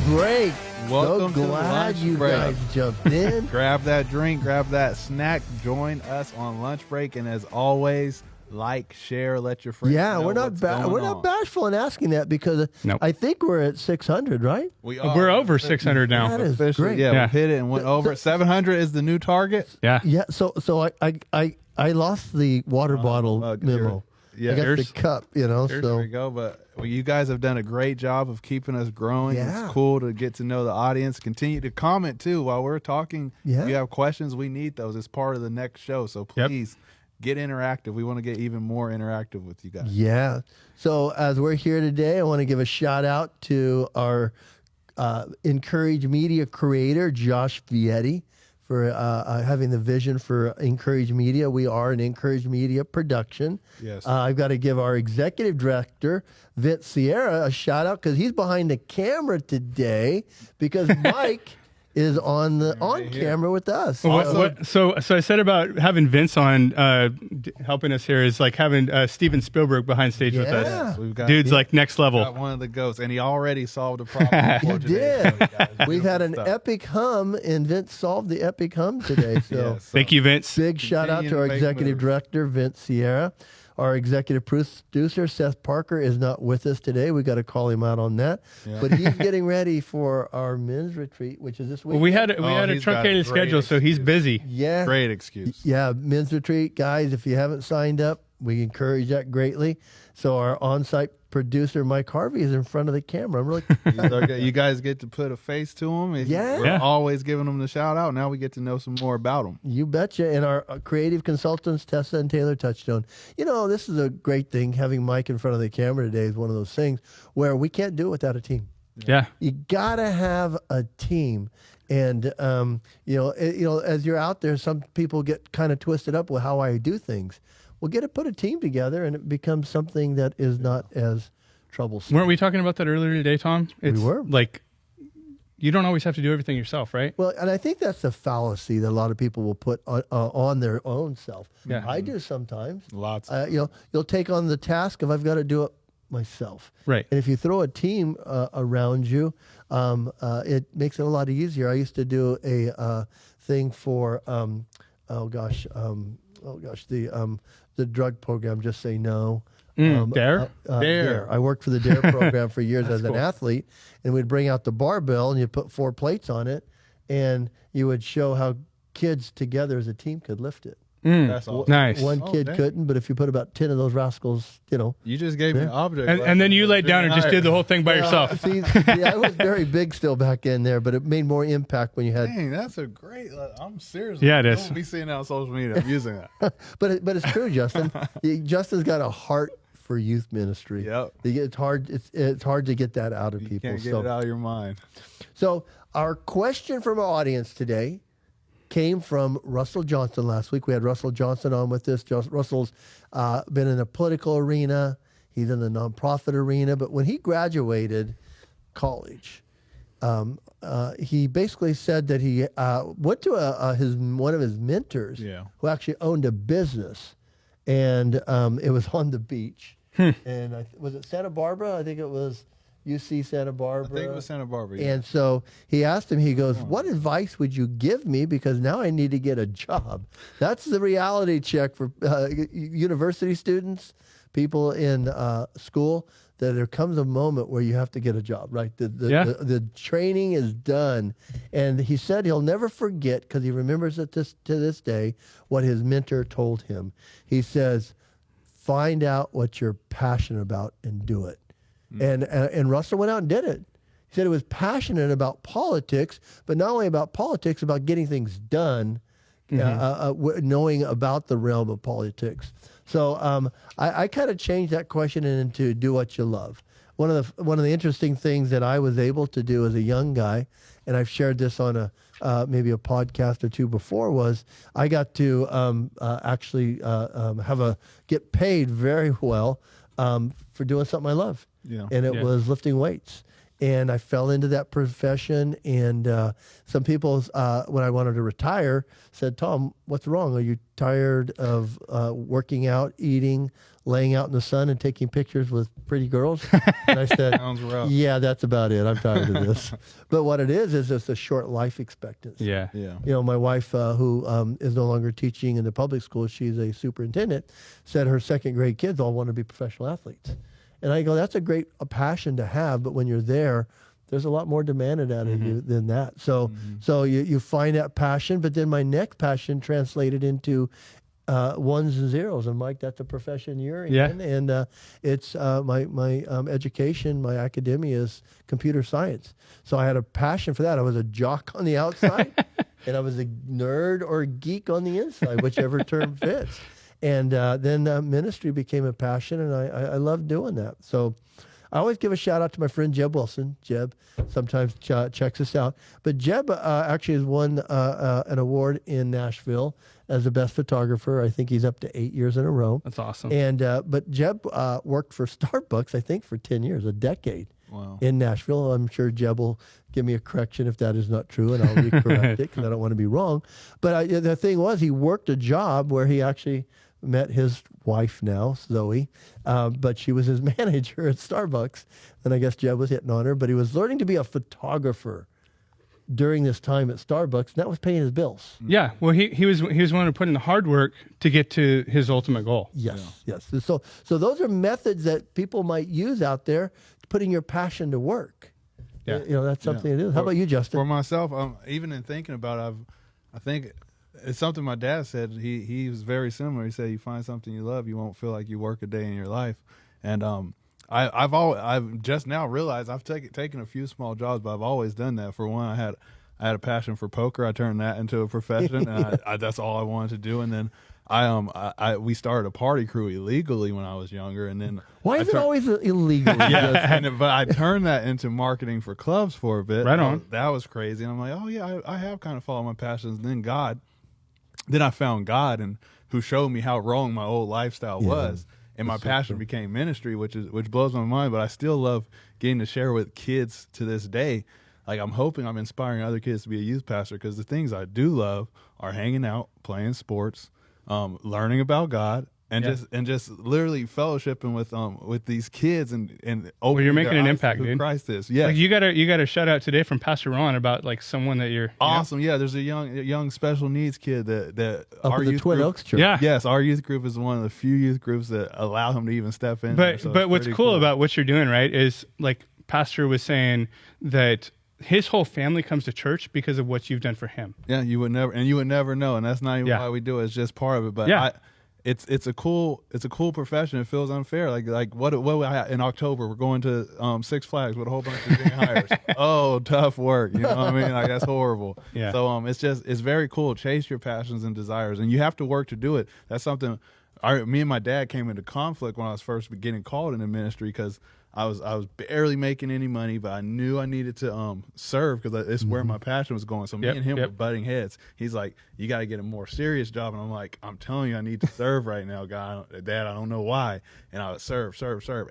break. Welcome so to glad lunch you break. guys jumped in. Grab that drink, grab that snack. Join us on lunch break, and as always, like, share, let your friends know We're not what's going we're not on. bashful in asking that because Nope. I think we're at 600, right? We're over 600 now. That is Officially, great. Yeah, Yeah. we hit it and went over. 700 is the new target. Yeah. Yeah. So I lost the water bottle memo. Yeah, I got here's- the cup. There So we go. But you guys have done a great job of keeping us growing. Yeah. It's cool to get to know the audience. Continue to comment too while we're talking. Yeah. If you have questions, we need those as part of the next show. So please get interactive. We want to get even more interactive with you guys. Yeah. So as we're here today, I want to give a shout out to our Encourage Media creator, Josh Vietti, for having the vision for Encourage Media. We are an Encourage Media production. Yes. I've got to give our executive director, Vince Sierra, a shout out because he's behind the camera today because Mike is on camera with us. So I said about having Vince on helping us here is like having Steven Spielberg behind stage with Yeah. us. We've got Dude's like next level. got one of the ghosts, and he already solved a problem. He for today's did. show, guys. We've had an Beautiful stuff. epic hum, and Vince solved the epic hum today. So Yes. Thank you, Vince. big shout out Continue to to our make executive moves. director, Vince Sierra. Our executive producer, Seth Parker, is not with us today. We got to call him out on that. Yeah. But he's getting ready for our men's retreat, which is this week. Well, we had a Oh, truncated he's got a great schedule, so he's excuse. busy. Yeah. Great excuse. Yeah, men's retreat, guys. If you haven't signed up, we encourage that greatly. So our on-site producer, Mike Harvey, is in front of the camera. I'm really You guys get to put a face to him. Yeah. We're Yeah. always giving them the shout out. Now we get to know some more about them. You betcha. And our creative consultants, Tessa and Taylor Touchstone. You know, this is a great thing. Having Mike in front of the camera today is one of those things where we can't do it without a team. Yeah. You gotta have a team. And as you're out there, some people get kind of twisted up with how I do things. Well, get to put a team together, and it becomes something that is not as troublesome. Weren't we talking about that earlier today, Tom? It's were. like you don't always have to do everything yourself, right? Well, and I think that's a fallacy that a lot of people will put on their own self. Yeah. I do sometimes. Lots. You'll take on the task of I've got to do it myself. Right. And if you throw a team around you, it makes it a lot easier. I used to do a thing for the drug program. Just say no. Dare? Dare. I worked for the Dare program for years as an cool. athlete, and we'd bring out the barbell and you put 4 plates on it, and you would show how kids together as a team could lift it. That's awesome. Nice. One kid dang. couldn't, but if you put about 10 of those rascals, You just gave me an object. And then you laid down and just did the whole thing by yourself. See, I was very big still back in there, but it made more impact when you had. Dang, that's a great. I'm serious. Yeah, it is. Don't be seeing that on social media. I'm using that. But it's true, Justin. Justin's got a heart for youth ministry. Yep. It's hard. It's hard to get that out of You people. can't get it out of your mind. So our question from our audience today came from Russell Johnson last week. We had Russell Johnson on with us. Russell's been in the political arena. He's in the nonprofit arena. But when he graduated college, he basically said that he went to one of his mentors who actually owned a business. And it was on the beach. And was it Santa Barbara? I think it was UC Santa Barbara. I think it was Santa Barbara. Yeah. And so he asked him, he goes, what advice would you give me? Because now I need to get a job. That's the reality check for university students, people in school, that there comes a moment where you have to get a job, right? The training is done. And he said he'll never forget, because he remembers it to this day, what his mentor told him. He says, find out what you're passionate about and do it. And Russell went out and did it. He said he was passionate about politics, but not only about politics, about getting things done, knowing about the realm of politics. So I kind of changed that question into do what you love. One of the interesting things that I was able to do as a young guy, and I've shared this on maybe a podcast or two before, was I got to get paid very well for doing something I love. Yeah. And it was lifting weights. And I fell into that profession. And some people, when I wanted to retire, said, Tom, what's wrong? Are you tired of working out, eating, laying out in the sun and taking pictures with pretty girls. And I said, Sounds rough. yeah, that's about it. I'm tired of this. But what it is it's a short life expectancy. Yeah. Yeah. You know, my wife, who is no longer teaching in the public school, she's a superintendent, said her second grade kids all want to be professional athletes. And I go, that's a great passion to have, but when you're there's a lot more demanded out of you than that. So, so you find that passion, but then my next passion translated into ones and zeros. And Mike, that's a profession you're in. Yeah. And it's my education, my academia is computer science. So I had a passion for that. I was a jock on the outside, and I was a nerd or geek on the inside, whichever term fits. And then ministry became a passion, and I love doing that. So I always give a shout out to my friend Jeb Wilson. Jeb sometimes checks us out. But Jeb actually has won an award in Nashville as the best photographer. I think he's up to 8 years in a row. That's awesome. And but Jeb worked for Starbucks, I think, for 10 years, a decade. Wow. In Nashville. I'm sure Jeb will give me a correction if that is not true, and I'll recorrect it because I don't want to be wrong. But the thing was, he worked a job where he actually met his wife now, Zoe, but she was his manager at Starbucks, and I guess Jeb was hitting on her, but he was learning to be a photographer during this time at Starbucks, and that was paying his bills. Yeah. Well, he was willing to put in the hard work to get to his ultimate goal. Yes, yes. So those are methods that people might use out there, putting your passion to work. Yeah. You know, that's something to do. How about you, Justin? For myself, even in thinking about it, I think it's something my dad said. He was very similar. He said, you find something you love, you won't feel like you work a day in your life. And I've just now realized I've taken a few small jobs, but I've always done that. For one, I had a passion for poker. I turned that into a profession, and that's all I wanted to do. And then we started a party crew illegally when I was younger, and then why is it always illegal? yeah, but I turned that into marketing for clubs for a bit. Right on. That was crazy, and I'm like, oh yeah, I have kind of followed my passions. And then I found God, and who showed me how wrong my old lifestyle was. And my passion became ministry, which blows my mind. But I still love getting to share with kids to this day. Like, I'm hoping I'm inspiring other kids to be a youth pastor, because the things I do love are hanging out, playing sports, learning about God, and just literally fellowshipping with these kids and Well, you're making an impact, who dude. Christ is. Yeah. Like you got a shout out today from Pastor Ron about like someone that you're Awesome. Yeah, there's a young special needs kid that Up our at the youth Twin group, Oaks Church. Yeah. Yes, our youth group is one of the few youth groups that allow him to even step in. But So but it's what's pretty cool about what you're doing, right, is like Pastor was saying that his whole family comes to church because of what you've done for him. Yeah, you would never know, and that's not even why we do it. It's just part of it. But it's a cool profession. It feels unfair. Like what in October we're going to Six Flags with a whole bunch of junior hires. Oh, tough work. You know what I mean? Like, that's horrible. Yeah. So it's very cool. Chase your passions and desires, and you have to work to do it. That's something. Me and my dad came into conflict when I was first getting called into ministry, because I was barely making any money, but I knew I needed to serve, because it's where my passion was going. So me and him were butting heads. He's like, you got to get a more serious job. And I'm like, I'm telling you, I need to serve right now, God. Dad, I don't know why. And I would serve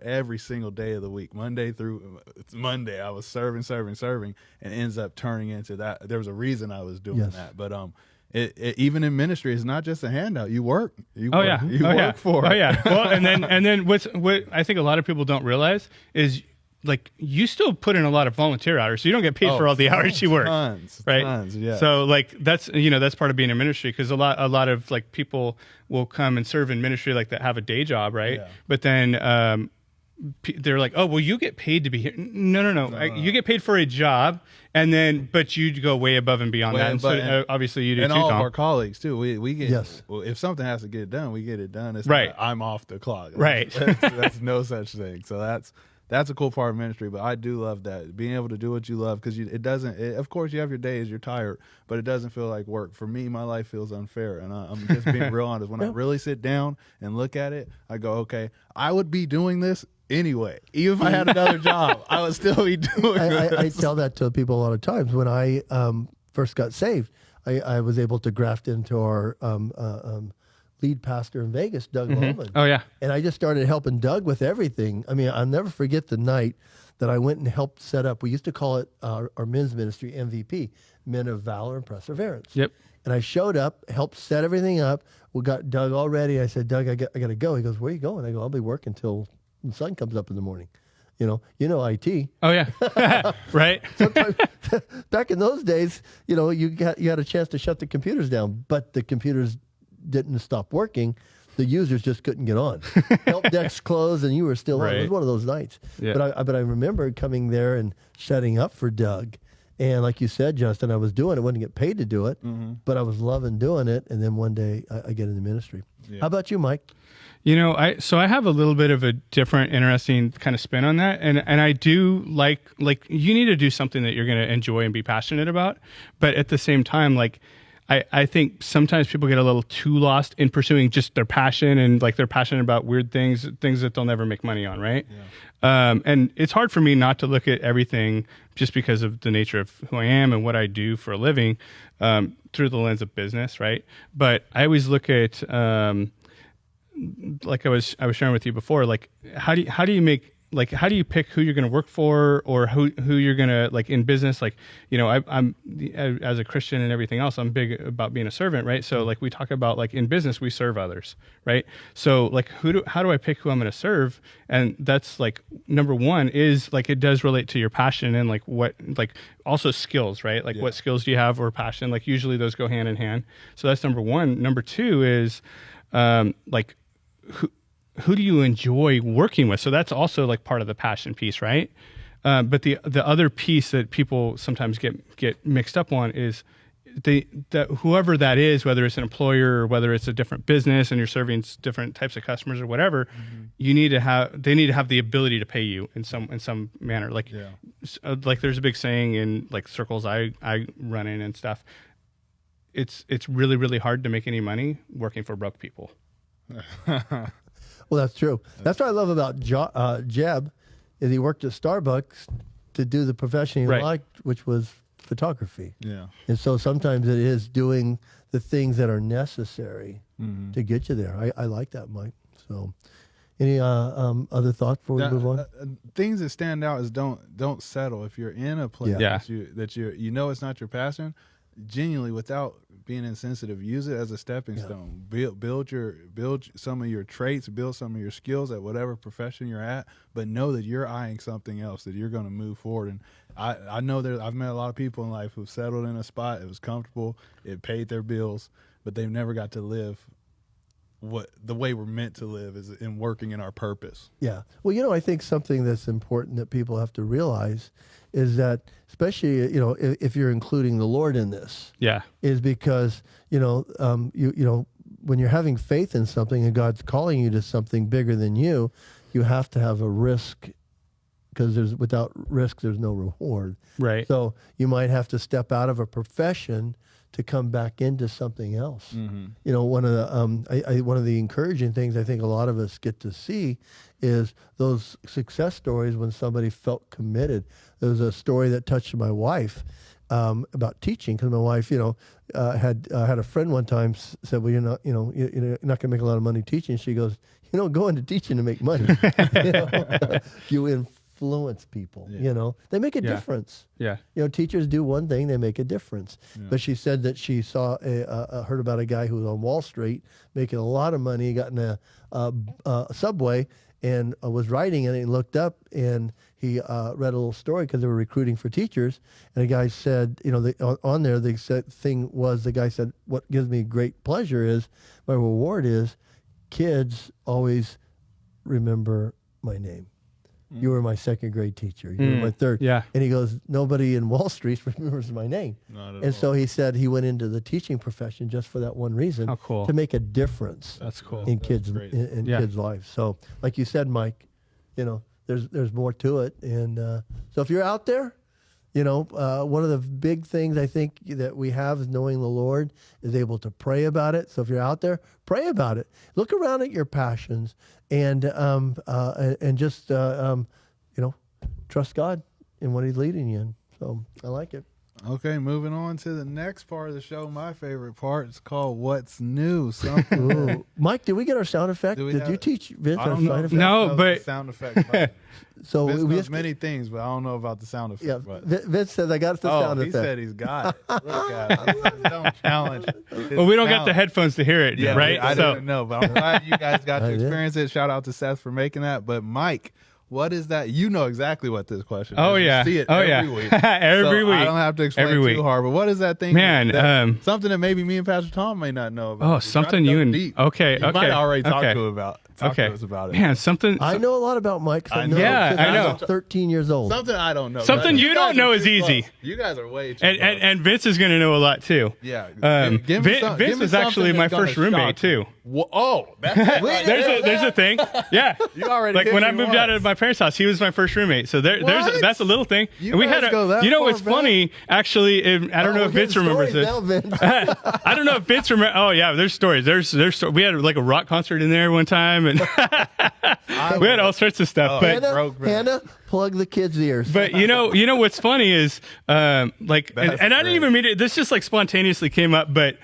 every single day of the week, Monday through Monday. I was serving, and it ends up turning into that. There was a reason I was doing that. But it even in ministry, it's not just a handout. You work. You work for it. Oh yeah. Well, and then what I think a lot of people don't realize is, like, you still put in a lot of volunteer hours, so you don't get paid for all the hours you work. Right. Tons, yeah. So like that's part of being in ministry, because a lot of like people will come and serve in ministry like that have a day job, right? Yeah. But then they're like, oh, well, you get paid to be here. No. You get paid for a job, and then but you go way above and beyond that. And so obviously you do and too, all Tom. of our colleagues too. We get Yes. if something has to get done, we get it done. It's Right. not, I'm off the clock. Right. That's no such thing. So that's a cool part of ministry. But I do love that, being able to do what you love, because it doesn't. Of course, you have your days, you're tired, but it doesn't feel like work. For me, my life feels unfair, and I'm just being real honest. When I really sit down and look at it, I go, okay, I would be doing this anyway. Even if I had another job, I would still be doing this. I tell that to people a lot of times. When I first got saved, I was able to graft into our lead pastor in Vegas, Doug Bowman. Oh yeah. And I just started helping Doug with everything. I mean, I'll never forget the night that I went and helped set up. We used to call it our men's ministry MVP, Men of Valor and Perseverance. Yep. And I showed up, helped set everything up. We got Doug all ready. I said, Doug, I got to go. He goes, where are you going? I go, I'll be working till the sun comes up in the morning. You know IT. Oh yeah, right. Sometimes, back in those days, you had a chance to shut the computers down, but the computers didn't stop working. The users just couldn't get on. Help desk closed, and you were still on. It was one of those nights. Yeah. But I remember coming there and setting up for Doug. And like you said, Justin, I was doing it. I wouldn't get paid to do it, but I was loving doing it. And then one day I get into ministry. Yeah. How about you, Mike? I have a little bit of a different, interesting kind of spin on that, and I do like you need to do something that you're going to enjoy and be passionate about, but at the same time, I think sometimes people get a little too lost in pursuing just their passion, and they're passionate about weird things that they'll never make money on, right? Yeah. And it's hard for me not to look at everything just because of the nature of who I am and what I do for a living through the lens of business, right? But I always look at like I was sharing with you before, how do you make, how do you pick who you're going to work for, or who you're going to in business? I'm as a Christian and everything else, I'm big about being a servant, right? So we talk about in business, we serve others, right? So how do I pick who I'm going to serve? And that's number one is it does relate to your passion and what also skills, right? What skills do you have, or passion? Usually those go hand in hand. So that's number one. Number two is who do you enjoy working with? So that's also part of the passion piece, right? But the other piece that people sometimes get mixed up on is that whoever that is, whether it's an employer or whether it's a different business and you're serving different types of customers or whatever, they need to have the ability to pay you in some manner. There's a big saying in circles I run in and stuff. It's really, really hard to make any money working for broke people. Well, that's true. That's what I love about Jeb, is he worked at Starbucks to do the profession he liked, which was photography. Yeah. And so sometimes it is doing the things that are necessary to get you there. I like that, Mike. So any other thoughts before we move on? Things that stand out is don't settle. If you're in a place that you know it's not your passion, genuinely, without being insensitive, use it as a stepping stone. Build some of your traits, build some of your skills at whatever profession you're at, but know that you're eyeing something else, that you're going to move forward. And I know I've met a lot of people in life who've settled in a spot. It was comfortable, it paid their bills, but they've never got to live the way we're meant to live, is in working in our purpose. Yeah. Well, I think something that's important that people have to realize is that, especially, if you're including the Lord in this, is because, when you're having faith in something and God's calling you to something bigger than you have to have a risk, because without risk, there's no reward. Right. So you might have to step out of a profession to come back into something else. One of the encouraging things I think a lot of us get to see is those success stories when somebody felt committed. There was a story that touched my wife about teaching, because my wife, had a friend one time said, "Well, you're not going to make a lot of money teaching." She goes, "Go into teaching to make money." You influence people. They make a difference. Yeah. Teachers do one thing, they make a difference. Yeah. But she said that she saw heard about a guy who was on Wall Street making a lot of money. He got in a subway and was writing, and he looked up and he read a little story, because they were recruiting for teachers. And the guy said, on there, the thing was, the guy said, "What gives me great pleasure is, my reward is, kids always remember my name. You were my second grade teacher. You were my third." Yeah. And he goes, "Nobody in Wall Street remembers my name." And so he said he went into the teaching profession just for that one reason. How cool. To make a difference. That's cool. In kids' in kids' lives. So, like you said, Mike, there's more to it. And so if you're out there, one of the big things I think that we have is knowing the Lord, is able to pray about it. So if you're out there, pray about it. Look around at your passions and just trust God in what He's leading you in. So I like it. Okay, moving on to the next part of the show. My favorite part. It's called "What's New." Something. Ooh. Mike, did we get our sound effect? Did you teach Vince I our don't know. sound effect? No, but sound effect. So Vince we knows just many things, but I don't know about the sound effect. yeah. But. Vince says I got the sound he effect. said he's got it. Look at it. Don't challenge. well, we don't get the headphones to hear it, Yeah, right? I didn't know, but I'm glad you guys got to experience it. Shout out to Seth for making that. But Mike, what is that? You know exactly what this question is. Oh yeah. You see it every week. Every So week. I don't have to explain Every week. too hard. But what is that thing? Man, something that maybe me and Pastor Tom may not know about. Oh, something you and deep. Okay, You okay. might already talk okay. to about. Talk to us about it. Man, something. I know a lot about Mike. I know. know. Yeah, I know. I'm 13 years old. Something I don't know. Something you don't guys know are is too easy. close. You guys are way too. And Vince is going to know a lot too. yeah. Vince was actually my first roommate too. Oh, that's There's a thing. Yeah. You already Like hit when me I moved out once. of my parents' house, he was my first roommate. So What? that's a little thing. You And we guys had go that you know far what's back? funny? Actually, I don't know if Vince remembers this. Now, Vince. I don't know if Vince remembers. Oh yeah, there's stories. We had like a rock concert in there one time, and we had all sorts of stuff. But Hannah, plug the kids' ears. But you know what's funny is like, and I didn't even mean it. This just like spontaneously came up. But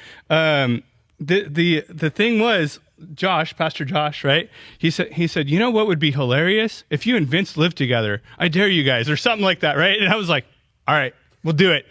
the thing was, Pastor Josh, right? He said, you know what would be hilarious if you and Vince lived together? I dare you guys, or something like that, right? And I was like, all right, we'll do it.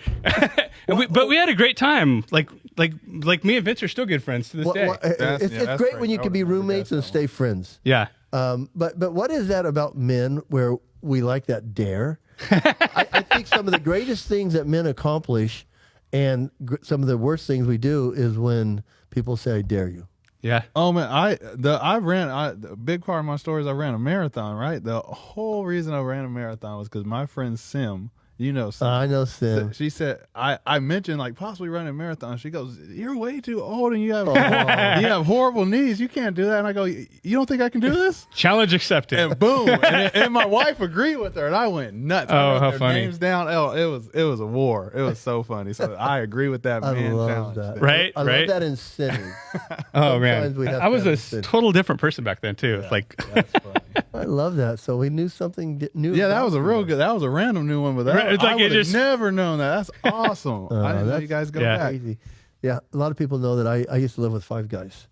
But we had a great time. Like me and Vince are still good friends to this day. It's great when you can be roommates and stay friends. Yeah. But what is that about men where we like that dare? I think some of the greatest things that men accomplish and some of the worst things we do is when people say, I dare you. Yeah. Oh man, the big part of my story is I ran a marathon, right? The whole reason I ran a marathon was because my friend Sim, you know Sim. I know Sim. She said, I mentioned like possibly running a marathon. She goes, you're way too old and you have you have horrible knees. You can't do that. And I go, you don't think I can do this? Challenge accepted. And boom. and my wife agreed with her and I went nuts. I wrote how their funny. names down. Oh, it was a war. It was so funny. So I agree with that I man love challenge. that. Right? I love that incentive. Oh Sometimes we man, have I was to a understand. total different person back then too. Yeah, Like, that's funny. I love that. So we knew something new. Yeah, that about was a you. real good. That was a random new one, but that, Right, it's like I it would have just- never known that. That's awesome. I didn't know you guys go yeah. back. Crazy. Yeah, a lot of people know that I used to live with five guys.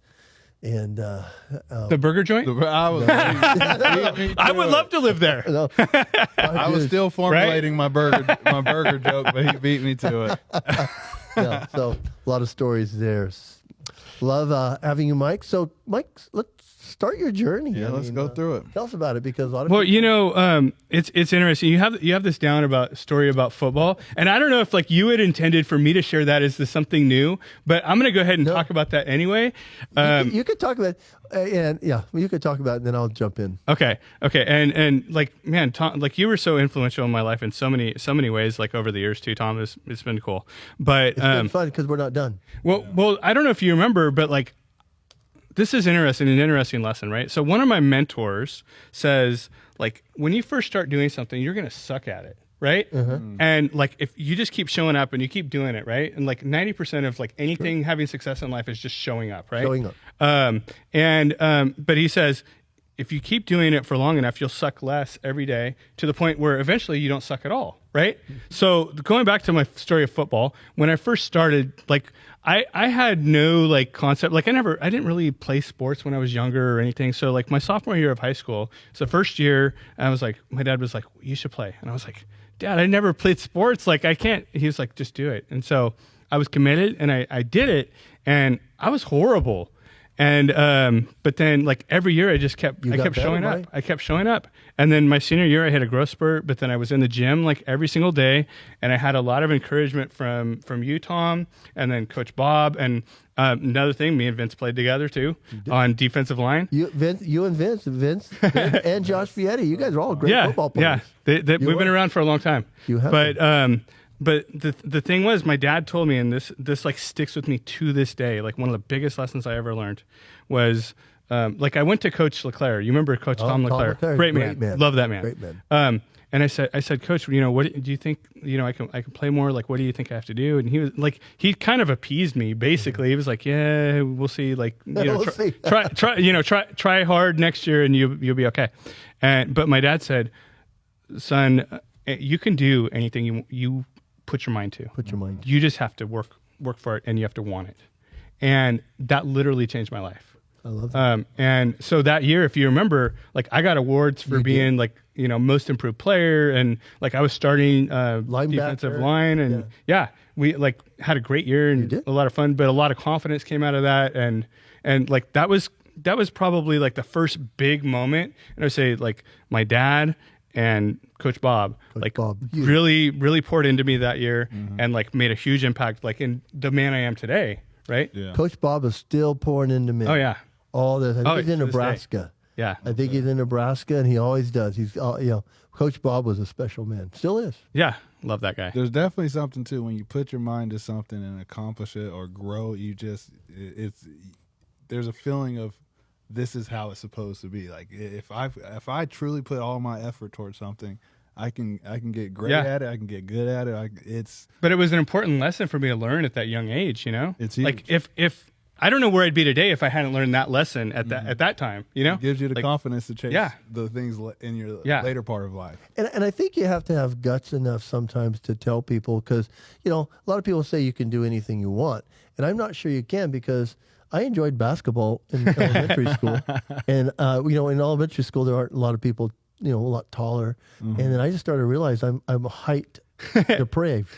And the burger joint. I was. I would love to live there. no, I was still formulating my burger joke, but he beat me to it. yeah, so a lot of stories there. Love having you, Mike. So, Mike, let's start your journey. Yeah, let's go through it. Tell us about it because a lot of Well, people, you know, it's interesting. You have this down about story about football, and I don't know if like you had intended for me to share that as something new, but I'm going to go ahead and talk about that anyway. you could talk about and yeah, you could talk about it, and then I'll jump in. Okay, and like man, Tom, like you were so influential in my life in so many ways, like over the years too. Tom, it's been cool, but It's been fun because we're not done. well, I don't know if you remember, but like. This is an interesting lesson, right? So one of my mentors says, like, when you first start doing something, you're going to suck at it, right? And like, if you just keep showing up and you keep doing it, right? And like 90% of like anything having success in life is just showing up, right? Showing up. But he says, if you keep doing it for long enough, you'll suck less every day to the point where eventually you don't suck at all, right? So going back to my story of football, when I first started, like I had no like concept, like I didn't really play sports when I was younger or anything. So like my sophomore year of high school, so first year, I was like, my dad was like, you should play. And I was like, Dad, I never played sports. Like I can't. He was like, just do it. And so I was committed and I did it and I was horrible. And but then like every year I kept showing up. right? I kept showing up. And then my senior year I had a growth spurt, but then I was in the gym like every single day and I had a lot of encouragement from you, Tom, and then Coach Bob. And another thing, me and Vince played together too on defensive line. You and Vince, and Josh Vietti. You guys are all great football players. Yeah, we've been around for a long time. You have But the thing was, my dad told me, and this like sticks with me to this day. Like one of the biggest lessons I ever learned was like I went to Coach LeClaire. You remember Coach Tom LeClaire? Great man. Love that man. Great man. And I said, Coach, you know, what do you think? You know, I can play more. Like, what do you think I have to do? And he was like, he kind of appeased me. Basically, he was like, yeah, we'll see. Like, you know, We'll see. try hard next year, and you'll be okay. But my dad said, son, you can do anything you put your mind to. Put your mind. You just have to work for it, and you have to want it. And that literally changed my life. I love that. And so that year, if you remember, like I got awards for being like, most improved player, and like I was starting defensive line, and we like had a great year and a lot of fun, but a lot of confidence came out of that, and like that was probably like the first big moment. And I would say like my dad and Coach Bob really poured into me that year, and like made a huge impact, like in the man I am today. Right. Yeah. Coach Bob is still pouring into me. Oh yeah. All this. I think he's in Nebraska. Yeah. I think he's in Nebraska, and he always does. He's, Coach Bob was a special man. Still is. Yeah. Love that guy. There's definitely something too when you put your mind to something and accomplish it or grow. There's a feeling of this is how it's supposed to be. Like if I truly put all my effort towards something, I can get great at it. I can get good at it. But it was an important lesson for me to learn at that young age. It's huge. Like if I don't know where I'd be today if I hadn't learned that lesson at that time. It gives you the confidence to chase the things in your later part of life. And I think you have to have guts enough sometimes to tell people, because a lot of people say you can do anything you want, and I'm not sure you can, because I enjoyed basketball in elementary school, and in elementary school there aren't a lot of people a lot taller, and then I just started to realize I'm height depraved,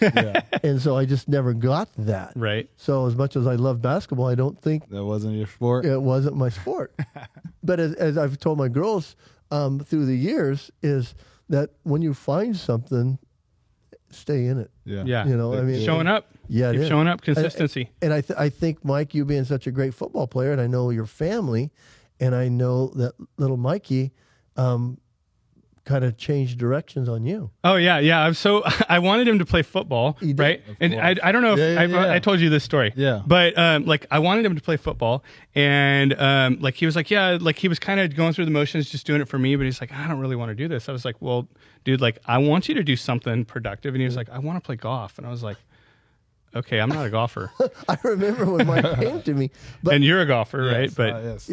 and so I just never got that. Right. So as much as I love basketball, I don't think that wasn't your sport. It wasn't my sport. But as I've told my girls through the years, is that when you find something, stay in it. Yeah. I mean, showing up. Yeah, keep showing up. Consistency. And I think, Mike, you being such a great football player, and I know your family, and I know that little Mikey kind of changed directions on you. Oh yeah. So I wanted him to play football, right? And I don't know if I told you this story. Yeah. But like I wanted him to play football, and like he was like, like he was kind of going through the motions, just doing it for me. But he's like, I don't really want to do this. I was like, well, dude, like I want you to do something productive. And he was like, I want to play golf. And I was like, okay, I'm not a golfer. I remember when Mike came to me. And you're a golfer, right? But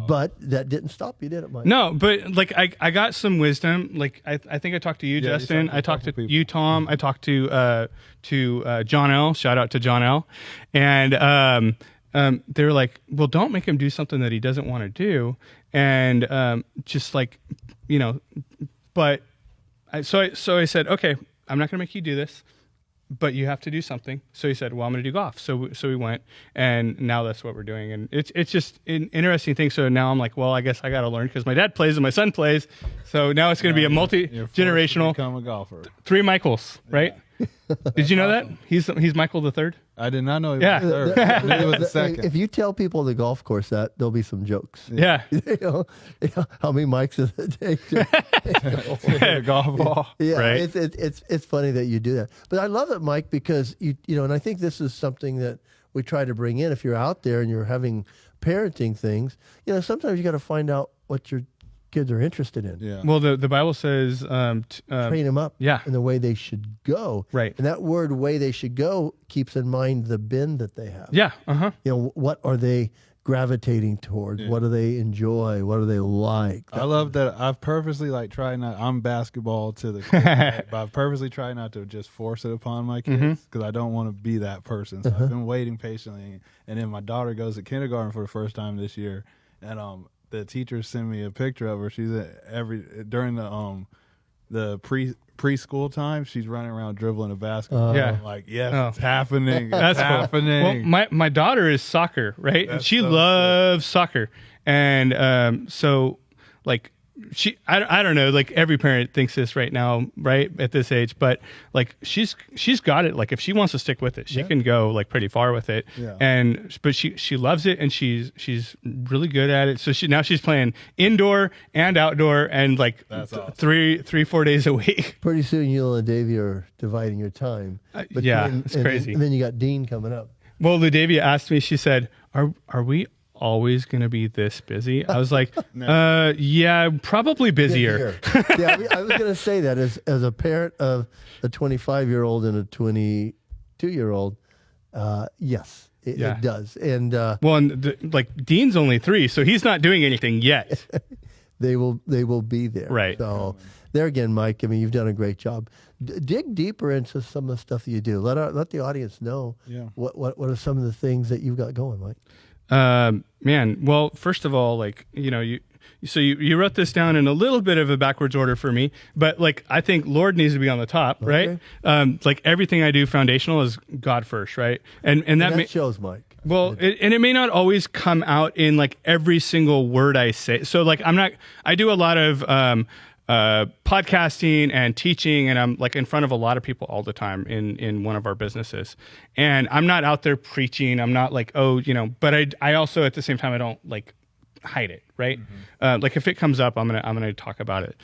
but that didn't stop you, did it, Mike? No, but like I got some wisdom. Like I think I talked to you, Justin. I talked to you, Tom. I talked to John L. Shout out to John L. And they were like, well, don't make him do something that he doesn't want to do. And just like, but so I said, okay, I'm not going to make you do this, but you have to do something. So he said, well, I'm going to do golf. So we went, and now that's what we're doing. And it's just an interesting thing. So now I'm like, well, I guess I got to learn, because my dad plays and my son plays. So now it's going to be a multi-generational. Become a golfer. 3 Michaels, right? Did you know that? He's Michael the third? I did not know he was the third. I knew he was the second. If you tell people the golf course that, there'll be some jokes. Yeah. How many mics does it take to golf ball? Yeah, right. It's funny that you do that. But I love it, Mike, because and I think this is something that we try to bring in. If you're out there and you're having parenting things, sometimes you got to find out what your kids are interested in. Yeah. Well, the Bible says train them up in the way they should go. Right. And that word "way they should go" keeps in mind the bend that they have. Yeah. What are they gravitating towards? Yeah. What do they enjoy? What do they like? I love that. I've purposely tried not. I'm basketball to the core, but I've purposely tried not to just force it upon my kids, because I don't want to be that person. So I've been waiting patiently, and then my daughter goes to kindergarten for the first time this year, and the teacher sent me a picture of her. She's during the preschool time, she's running around dribbling a basketball. Yeah. I'm like, it's happening. That's happening. Cool. Well, my daughter is soccer, right? And she loves soccer. And so like I don't know, like every parent thinks this right now, right, at this age, but like she's got it. Like if she wants to stick with it, she can go like pretty far with it. Yeah. But she loves it, and she's really good at it. So she's playing indoor and outdoor, and like awesome. 3-4 days a week. Pretty soon you and Davey are dividing your time. It's crazy. And then you got Dean coming up. Well, Ludavia asked me, she said, are we always going to be this busy? I was like, yeah, probably busier. Yeah, I was going to say that as a parent of a 25-year-old and a 22-year-old, yes, it does. And well, and like Dean's only 3, so he's not doing anything yet. they will be there. Right. So there again, Mike, I mean, you've done a great job. Dig deeper into some of the stuff that you do. Let the audience know what are some of the things that you've got going, Mike. Man, well, first of all, like, you wrote this down in a little bit of a backwards order for me, but like, I think Lord needs to be on the top, right? Like everything I do foundational is God first, right? And that shows, Mike. Well, it may not always come out in like every single word I say. So like, I do a lot of, podcasting and teaching, and I'm like in front of a lot of people all the time in one of our businesses, and I'm not out there preaching. I'm not like, but I also at the same time, I don't like hide it. Right. Like if it comes up, I'm going to talk about it.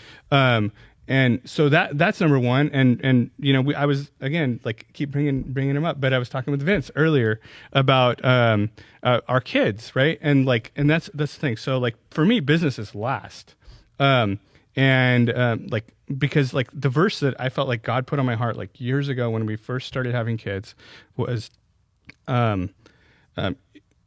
And so that's number one. And I was, again, like keep bringing him up, but I was talking with Vince earlier about our kids. Right. And that's the thing. So like for me, business is last. Because like the verse that I felt like God put on my heart like years ago when we first started having kids was,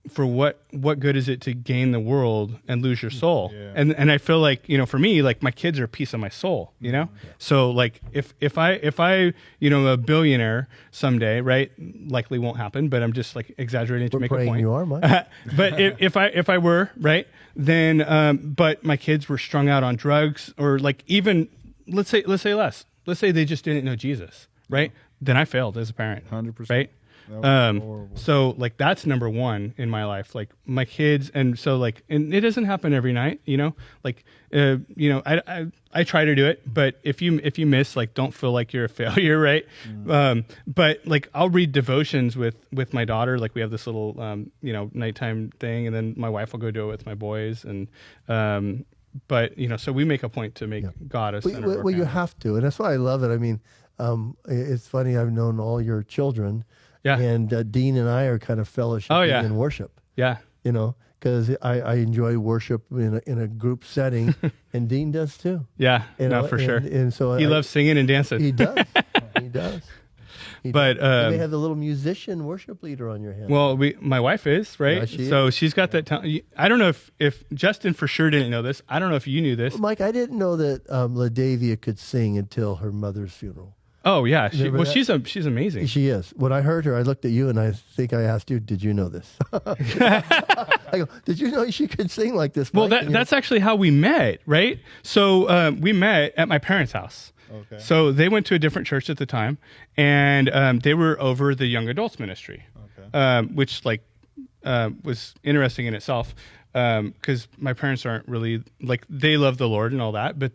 for what good is it to gain the world and lose your soul? Yeah. And I feel like, for me, like my kids are a piece of my soul, Yeah. So like if I a billionaire someday, right? Likely won't happen, but I'm just like exaggerating to make a point. You are, Mike. But if I were, right, then but my kids were strung out on drugs, or like even let's say less. Let's say they just didn't know Jesus, right? Then I failed as a parent. 100%. Right? So like that's number one in my life, like my kids. And so like, and it doesn't happen every night, like, I try to do it, but if you miss, like, don't feel like you're a failure. Right. But like, I'll read devotions with my daughter. Like we have this little, nighttime thing, and then my wife will go do it with my boys. And, but so we make a point to make God a center of our you have to. And that's why I love it. I mean, it's funny. I've known all your children. Yeah. And Dean and I are kind of fellowshipping in worship. Yeah. Because I enjoy worship in a group setting, and Dean does too. Yeah, for sure. And so he loves singing and dancing. He does. He does. But you may have the little musician worship leader on your hand. Well, my wife is, right? Yeah, she's got that talent. I don't know if Justin for sure didn't know this. I don't know if you knew this. Well, Mike, I didn't know that LaDavia could sing until her mother's funeral. Oh yeah, she's amazing. She is. When I heard her, I looked at you and I think I asked you, "Did you know this?" I go, "Did you know she could sing like this?" Well, that's actually how we met, right? So we met at my parents' house. Okay. So they went to a different church at the time, and they were over the young adults ministry, which was interesting in itself, because my parents aren't really like, they love the Lord and all that, but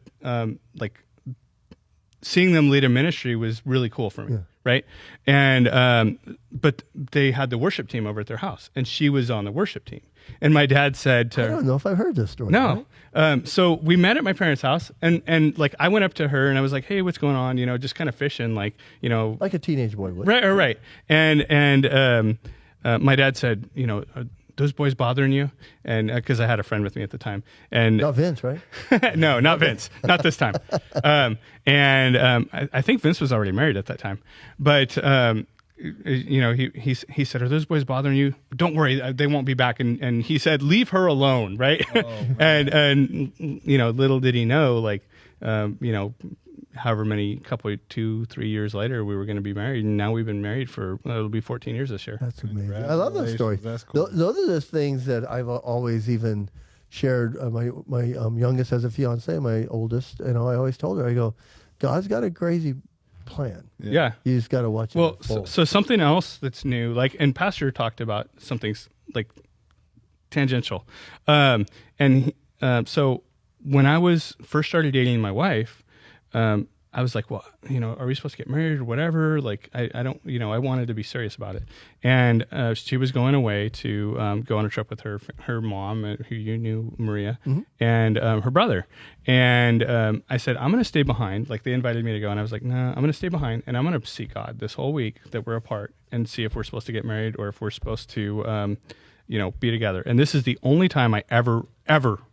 seeing them lead a ministry was really cool for me. Right. And, but they had the worship team over at their house, and she was on the worship team. And my dad said to her, I don't know if I've heard this story. No. Right? So we met at my parents' house, and like, I went up to her and I was like, "Hey, what's going on?" Just kind of fishing, like a teenage boy would. Right. And my dad said, "Those boys bothering you?" And because I had a friend with me at the time, and not Vince, right? No, not Vince, not this time. I think Vince was already married at that time, but he said, "Are those boys bothering you? Don't worry, they won't be back." And he said, "Leave her alone," right? Oh, and little did he know, like, however many 2-3 years later, we were going to be married, and now we've been married for it'll be 14 years this year. That's amazing. I love those stories. That's cool. Those are the things that I've always even shared. My youngest has a fiance, my oldest, I always told her, I go, God's got a crazy plan. Yeah. You just got to watch it. Well, so something else that's new, like, and Pastor talked about something like tangential. So when I was first started dating my wife, I was like, well, are we supposed to get married or whatever? Like, I don't, I wanted to be serious about it. And she was going away to go on a trip with her mom, who you knew, Maria, and her brother. And I said, I'm going to stay behind. Like, they invited me to go, and I was like, nah, I'm going to stay behind, and I'm going to seek God this whole week that we're apart and see if we're supposed to get married or if we're supposed to, be together. And this is the only time I ever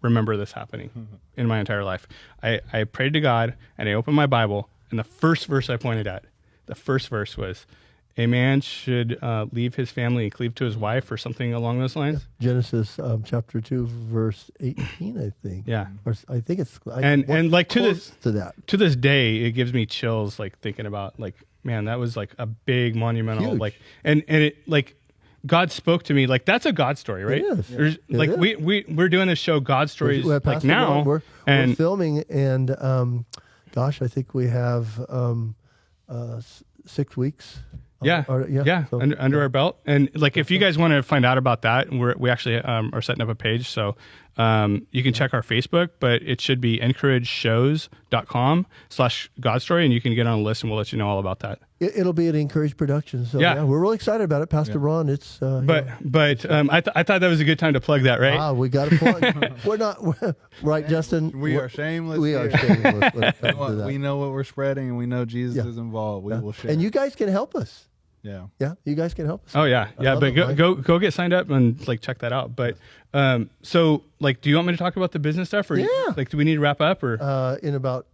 remember this happening in my entire life. I prayed to God, and I opened my Bible, and the first verse I pointed at, the first verse was, a man should leave his family and cleave to his wife, or something along those lines. Genesis chapter 2, verse 18, I think. Yeah. Or I think it's And like to that. this day, it gives me chills, like thinking about, like, man, that was like a big monumental, Huge. like, and it, like, God spoke to me. Like, that's a God story, right? It is. There's, Yeah. like, It is. we're doing this show, God Stories, We're like Pastor now, Ron. We're and filming, and gosh, I think we have 6 weeks. yeah, So, under our belt. And like, if you guys want to find out about that, we actually are setting up a page. So you can check our Facebook, but it should be encourageshows.com/Godstory, and you can get on a list, and we'll let you know all about that. It'll be an Encourage production. So Yeah. we're really excited about it, Pastor Ron. It's But I thought that was a good time to plug that, right? we got to plug. We're not right, Justin. We are shameless. We are here. shameless when it comes to that. We know what we're spreading, and we know Jesus Yeah. is involved. We Yeah. will share. And you guys can help us. yeah. Yeah, you guys can help us. Oh yeah, I yeah. love But it, Mike. go get signed up and like check that out. But so like, do you want me to talk about the business stuff, or Yeah. like, do we need to wrap up, or? In about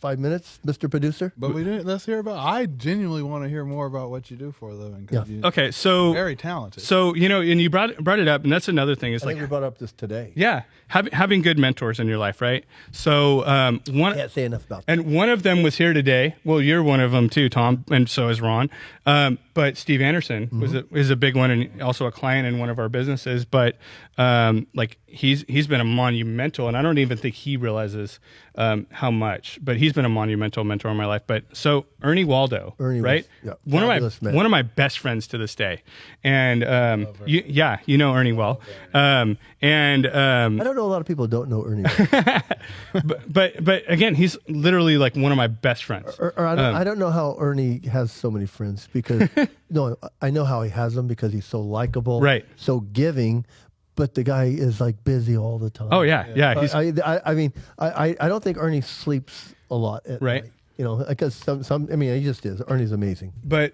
5 minutes, Mr. Producer. But we didn't. Let's hear about. I genuinely want to hear more about what you do for a living. 'Cause Yeah. you're Okay, so very talented. and you brought it up, and that's another thing. Is I like, think we brought up this today. yeah, having good mentors in your life, right? So one. Can't say enough about that. And one of them was here today. Well, you're one of them too, Tom, and so is Ron. But Steve Anderson is a big one, and also a client in one of our businesses. But like, he's been a monumental, and I don't even think he realizes how much. But he's been a monumental mentor in my life. But so Ernie Waldo, Ernie was- right? yeah, one fabulous of man. my best friends to this day, and you know Ernie well, I don't know a lot of people don't know Ernie. but again, he's literally like one of my best friends. or I don't know how Ernie has so many friends because no, I know how he has them because he's so likable, Right. So giving, but the guy is like busy all the time. Oh yeah. He's I mean, I don't think Ernie sleeps a lot at Right. night. You know, because some I mean, he just is. Ernie's amazing. but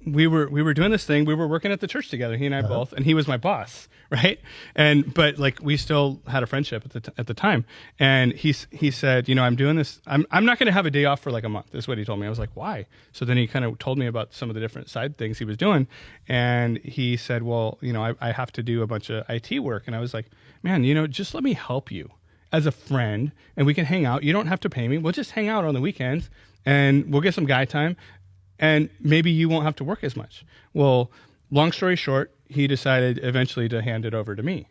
we were doing this thing. We were working at the church together, he and I both, and he was my boss, right? But like, we still had a friendship at the time. And he said, I'm doing this. I'm not going to have a day off for like a month. Is what he told me. I was like, why? So then he kind of told me about some of the different side things he was doing, and he said, well, I have to do a bunch of IT work, and I was like, man, just let me help you as a friend, and we can hang out. You don't have to pay me. We'll just hang out on the weekends, and we'll get some guy time, and maybe you won't have to work as much. Well, long story short, he decided eventually to hand it over to me.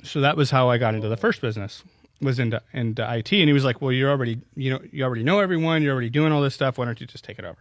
So that was how I got into the first business, was into IT. And he was like, well, you already know everyone. You're already doing all this stuff. Why don't you just take it over?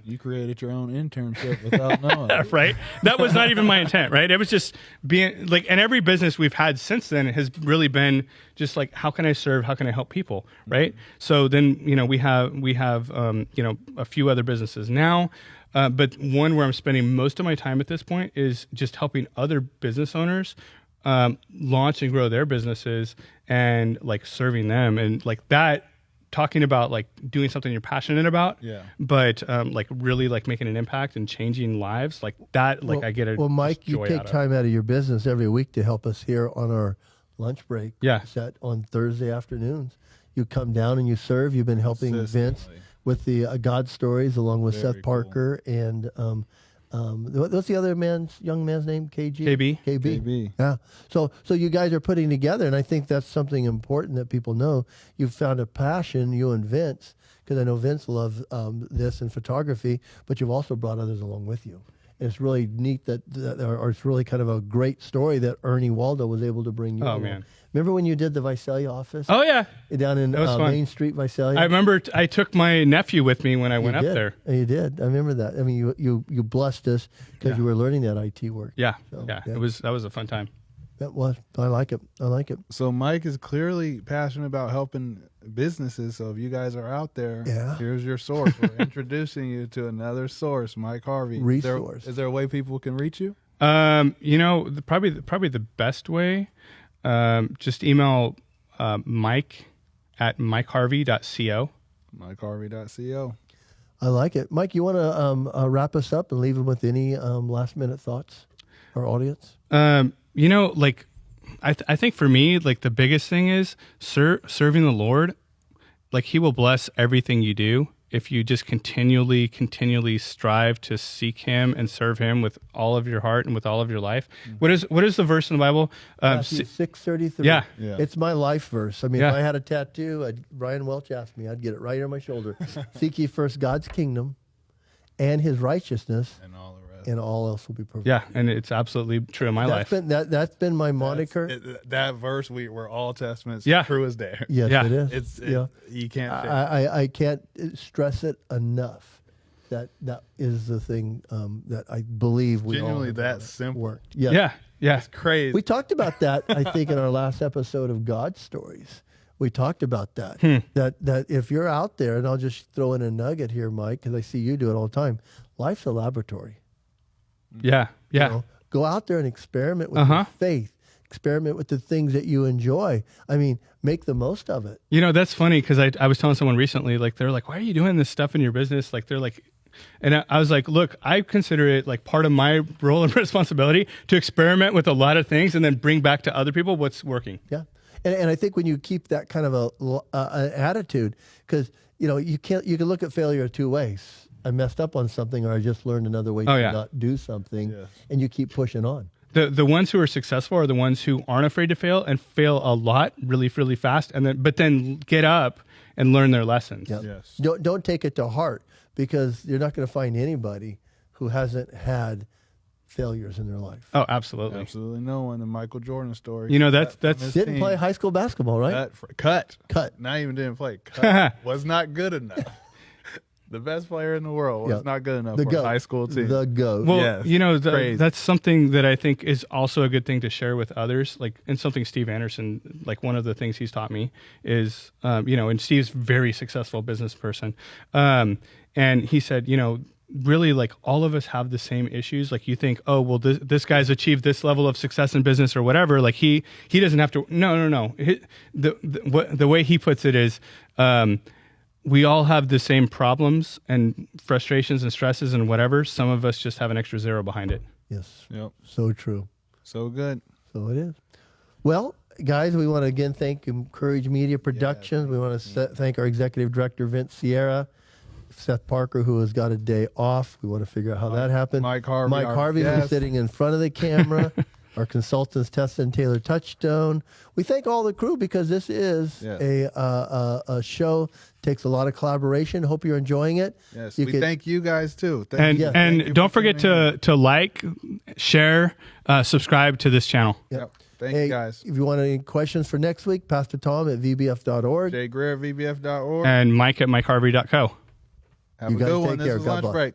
You created your own internship without knowing. Right? That was not even my intent, right? It was just being like, and every business we've had since then has really been just like, how can I serve? How can I help people? Right? So then, we have a few other businesses now. But one where I'm spending most of my time at this point is just helping other business owners launch and grow their businesses, and like serving them, and like that, talking about like doing something you're passionate about, but like really like making an impact and changing lives like that. Like, I get it. Well, Mike, you take time out of your business every week to help us here on our lunch break set on Thursday afternoons. You come down and you serve. You've been helping Vince with the God Stories, along with Seth Parker and what's the other young man's name? KB. Yeah. So you guys are putting together, and I think that's something important that people know. You've found a passion, you and Vince, because I know Vince loves this and photography, but you've also brought others along with you. And it's really neat or it's really kind of a great story that Ernie Waldo was able to bring you. Oh, along. man. Remember when you did the Visalia office? Oh yeah, down in Main Street, Visalia. I remember I took my nephew with me when I went up there. You did. I remember that. I mean, you blessed us because you were learning that IT work. Yeah, So, yeah. That was a fun time. That was. I like it. So Mike is clearly passionate about helping businesses. So if you guys are out there, here's your source. We're introducing you to another source, Mike Harvey. Resource. Is there a way people can reach you? Probably the best way. Just email Mike at MikeHarvey.co. MikeHarvey.co. I like it. Mike, you want to wrap us up and leave them with any last minute thoughts, our audience? Like I think for me, like the biggest thing is serving the Lord. Like, He will bless everything you do, if you just continually strive to seek Him and serve Him with all of your heart and with all of your life. What is the verse in the Bible? Matthew 6:33. Yeah. It's my life verse. I mean, Yeah. if I had a tattoo, Brian Welch asked me, I'd get it right on my shoulder. Seek ye first God's kingdom and His righteousness, And all the rest. and all else will be provided. Yeah, and it's absolutely true in my life. That's been my moniker. That verse, we're all testaments. Yeah. True as dare. Yes, Yeah. it is. You can't. change. I can't stress it enough. That is the thing that I believe we Genuinely all that simple. worked. Yes. Yeah. It's crazy. We talked about that, I think, in our last episode of God Stories. We talked about that. That if you're out there, and I'll just throw in a nugget here, Mike, because I see you do it all the time. Life's a laboratory. Yeah. You know, go out there and experiment with your faith. Experiment with the things that you enjoy. I mean, make the most of it. You know, that's funny because I was telling someone recently, like, they're like, why are you doing this stuff in your business? Like, they're like, and I was like, look, I consider it like part of my role and responsibility to experiment with a lot of things and then bring back to other people what's working. Yeah. And I think when you keep that kind of an attitude, because, you know, you can look at failure two ways. I messed up on something, or I just learned another way to not do something, and you keep pushing on. The ones who are successful are the ones who aren't afraid to fail and fail a lot really fast, but then get up and learn their lessons. Yep. Yes. Don't take it to heart, because you're not going to find anybody who hasn't had failures in their life. Oh, absolutely. Absolutely no one. The Michael Jordan story. You know, that's Didn't play high school basketball, right? Cut. Cut. Not even didn't play. Cut. Was not good enough. The best player in the world was not good enough The for GOAT. a high school team. The GOAT. Well, Yes. you know, Crazy. that's something that I think is also a good thing to share with others. Like, and something Steve Anderson, like one of the things he's taught me is, you know, and Steve's very successful business person. And he said, you know, really, like, all of us have the same issues. Like, you think, oh, well, this guy's achieved this level of success in business or whatever. Like, he doesn't have to. No. The way he puts it is, we all have the same problems and frustrations and stresses and whatever. Some of us just have an extra zero behind it. Yes. Yep. So true. So good. So it is. Well, guys, we want to again thank Encourage Media Productions. We want to thank our executive director, Vince Sierra, Seth Parker, who has got a day off. We want to figure out how that happened. Mike Harvey. Mike Harvey, who's sitting in front of the camera. Our consultants, Tessa and Taylor Touchstone. We thank all the crew, because this is a show. Takes a lot of collaboration. Hope you're enjoying it. Yes. We thank you guys too. And don't forget to like, share, subscribe to this channel. Yep. Thank you guys. If you want any questions for next week, Pastor Tom at vbf.org. Jay Greer at vbf.org. And Mike at MikeHarvey.co. Have You a guys good take one. This care. is God lunch bless. break.